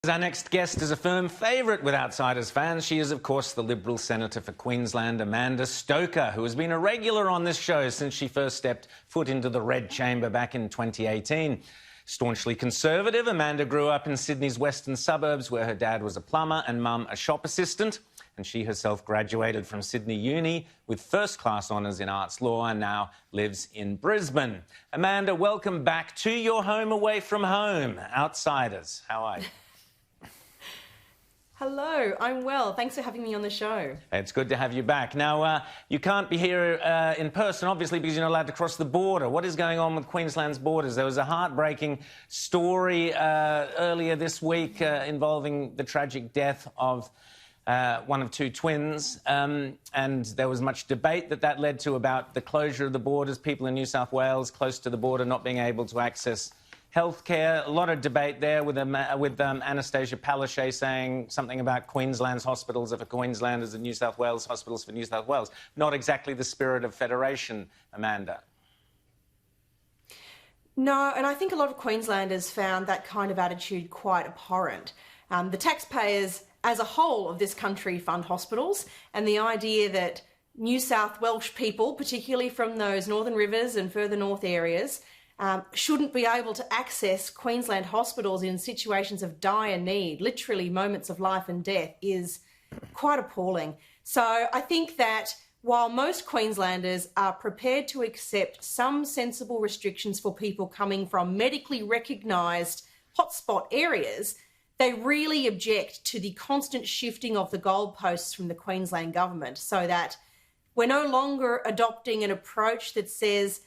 Our next guest is a firm favourite with Outsiders fans. She is, of course, the Liberal Senator for Queensland, Amanda Stoker, who has been a regular on this show since she first stepped foot into the Red Chamber back in 2018. Staunchly conservative, Amanda grew up in Sydney's western suburbs where her dad was a plumber and mum a shop assistant, and she herself graduated from Sydney Uni with first-class honours in arts law and now lives in Brisbane. Amanda, welcome back to your home away from home. Outsiders, how are you? Hello, I'm well. Thanks for having me on the show. It's good to have you back. Now, you can't be here in person, obviously, because you're not allowed to cross the border. What is going on with Queensland's borders? There was a heartbreaking story earlier this week involving the tragic death of one of two twins, and there was much debate that led to about the closure of the borders, people in New South Wales close to the border not being able to access healthcare. A lot of debate there with Annastacia Palaszczuk saying something about Queensland's hospitals are for Queenslanders and New South Wales hospitals for New South Wales. Not exactly the spirit of federation, Amanda. No, and I think a lot of Queenslanders found that kind of attitude quite abhorrent. The taxpayers as a whole of this country fund hospitals, and the idea that New South Welsh people, particularly from those Northern Rivers and further north areas, shouldn't be able to access Queensland hospitals in situations of dire need, literally moments of life and death, is quite appalling. So I think that while most Queenslanders are prepared to accept some sensible restrictions for people coming from medically recognised hotspot areas, they really object to the constant shifting of the goalposts from the Queensland government, so that we're no longer adopting an approach that says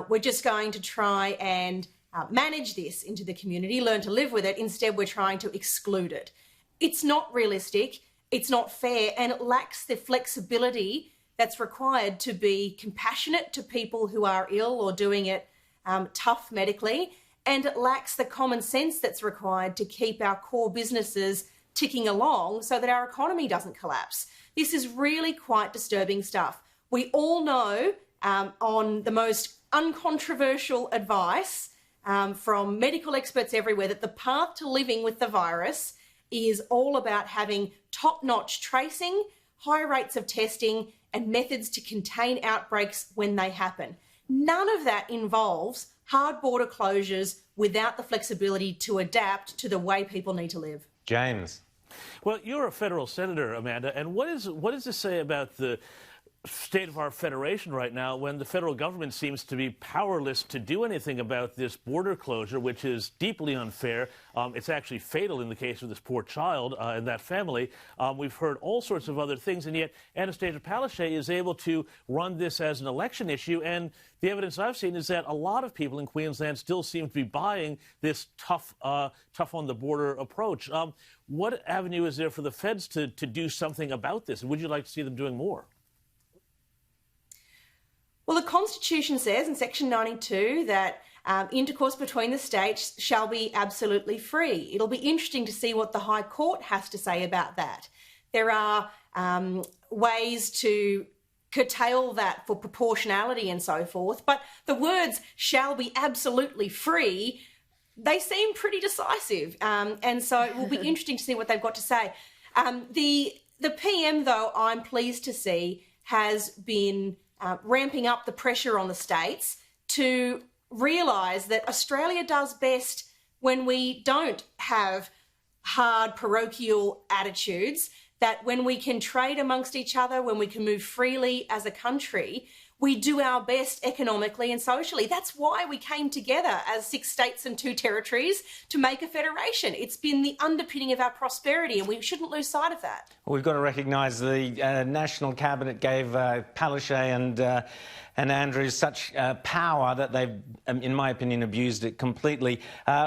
we're just going to try and manage this into the community, learn to live with it. Instead, we're trying to exclude it. It's not realistic, it's not fair, and it lacks the flexibility that's required to be compassionate to people who are ill or doing it tough medically, and it lacks the common sense that's required to keep our core businesses ticking along so that our economy doesn't collapse. This is really quite disturbing stuff. We all know on the most uncontroversial advice from medical experts everywhere that the path to living with the virus is all about having top-notch tracing, high rates of testing, and methods to contain outbreaks when they happen. None of that involves hard border closures without the flexibility to adapt to the way people need to live. James. Well, you're a federal senator, Amanda, and what does this say about the state of our federation right now when the federal government seems to be powerless to do anything about this border closure, which is deeply unfair? It's actually fatal in the case of this poor child and that family. We've heard all sorts of other things, and yet Annastacia Palaszczuk is able to run this as an election issue, and the evidence I've seen is that a lot of people in Queensland still seem to be buying this tough on the border approach. What avenue is there for the feds to do something about this? And would you like to see them doing more? Well, the Constitution says in Section 92 that intercourse between the states shall be absolutely free. It'll be interesting to see what the High Court has to say about that. There are ways to curtail that for proportionality and so forth, but the words shall be absolutely free, they seem pretty decisive, and so it will be interesting to see what they've got to say. The PM, though, I'm pleased to see, has been ramping up the pressure on the states to realise that Australia does best when we don't have hard parochial attitudes, that when we can trade amongst each other, when we can move freely as a country, we do our best economically and socially. That's why we came together as 6 states and 2 territories to make a federation. It's been the underpinning of our prosperity, and we shouldn't lose sight of that. Well, we've got to recognise the National Cabinet gave Palaszczuk and Andrews such power that they've, in my opinion, abused it completely.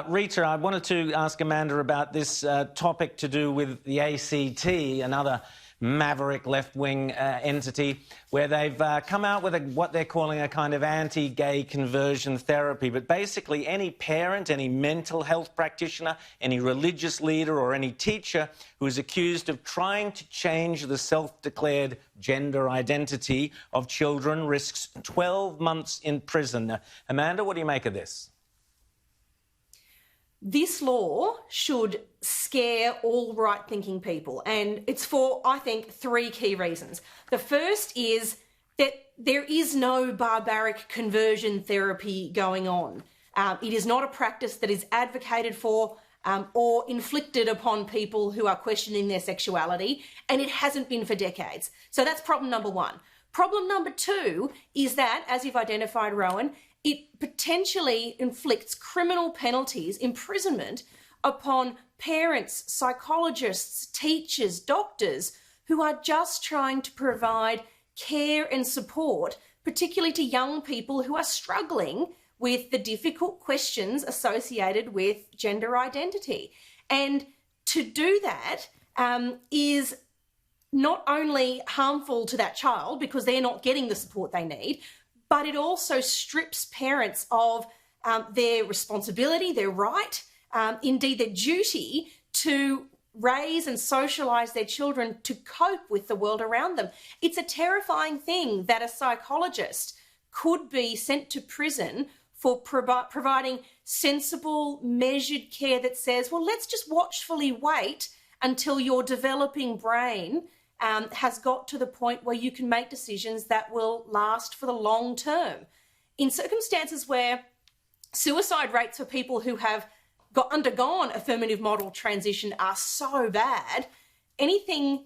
Rita, I wanted to ask Amanda about this topic to do with the ACT, another maverick left-wing entity, where they've come out with what they're calling a kind of anti-gay conversion therapy. But basically any parent, any mental health practitioner, any religious leader or any teacher who is accused of trying to change the self-declared gender identity of children risks 12 months in prison. Amanda, what do you make of this? this law should scare all right-thinking people, and it's for, I think, 3 key reasons. The first is that there is no barbaric conversion therapy going on. It is not a practice that is advocated for or inflicted upon people who are questioning their sexuality, and it hasn't been for decades. So that's problem number 1. Problem number 2 is that, as you've identified, Rowan, it potentially inflicts criminal penalties, imprisonment, upon parents, psychologists, teachers, doctors who are just trying to provide care and support, particularly to young people who are struggling with the difficult questions associated with gender identity. And to do that is not only harmful to that child because they're not getting the support they need, but it also strips parents of their responsibility, their right, indeed their duty to raise and socialise their children to cope with the world around them. It's a terrifying thing that a psychologist could be sent to prison for providing sensible, measured care that says, well, let's just watchfully wait until your developing brain has got to the point where you can make decisions that will last for the long term. In circumstances where suicide rates for people who have undergone affirmative model transition are so bad, anything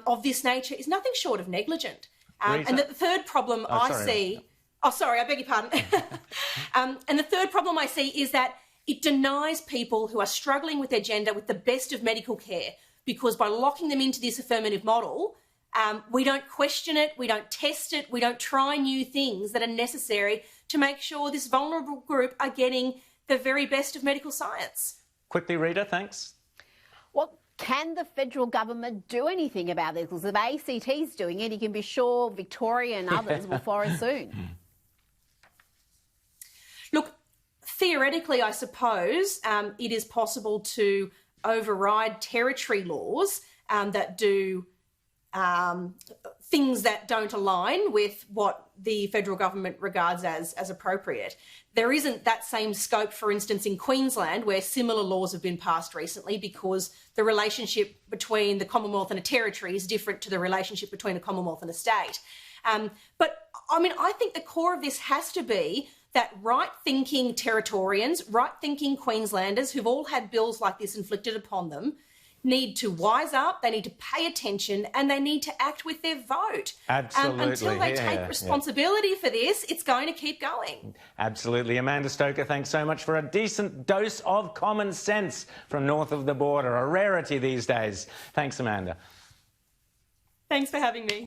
of this nature is nothing short of negligent. And the third problem I see... Oh, sorry, I beg your pardon. And the third problem I see is that it denies people who are struggling with their gender with the best of medical care, because by locking them into this affirmative model, we don't question it, we don't test it, we don't try new things that are necessary to make sure this vulnerable group are getting the very best of medical science. Quickly, Rita, thanks. Well, can the federal government do anything about this? Because if ACT's doing it, you can be sure Victoria and others will follow soon. Look, theoretically, I suppose it is possible to override territory laws that do things that don't align with what the federal government regards as appropriate. There isn't that same scope, for instance, in Queensland, where similar laws have been passed recently, because the relationship between the Commonwealth and a territory is different to the relationship between a Commonwealth and a state. But, I mean, I think the core of this has to be that right-thinking Territorians, right-thinking Queenslanders who've all had bills like this inflicted upon them need to wise up, they need to pay attention, and they need to act with their vote. Absolutely. Until they take responsibility for this, it's going to keep going. Absolutely. Amanda Stoker, thanks so much for a decent dose of common sense from north of the border, a rarity these days. Thanks, Amanda. Thanks for having me.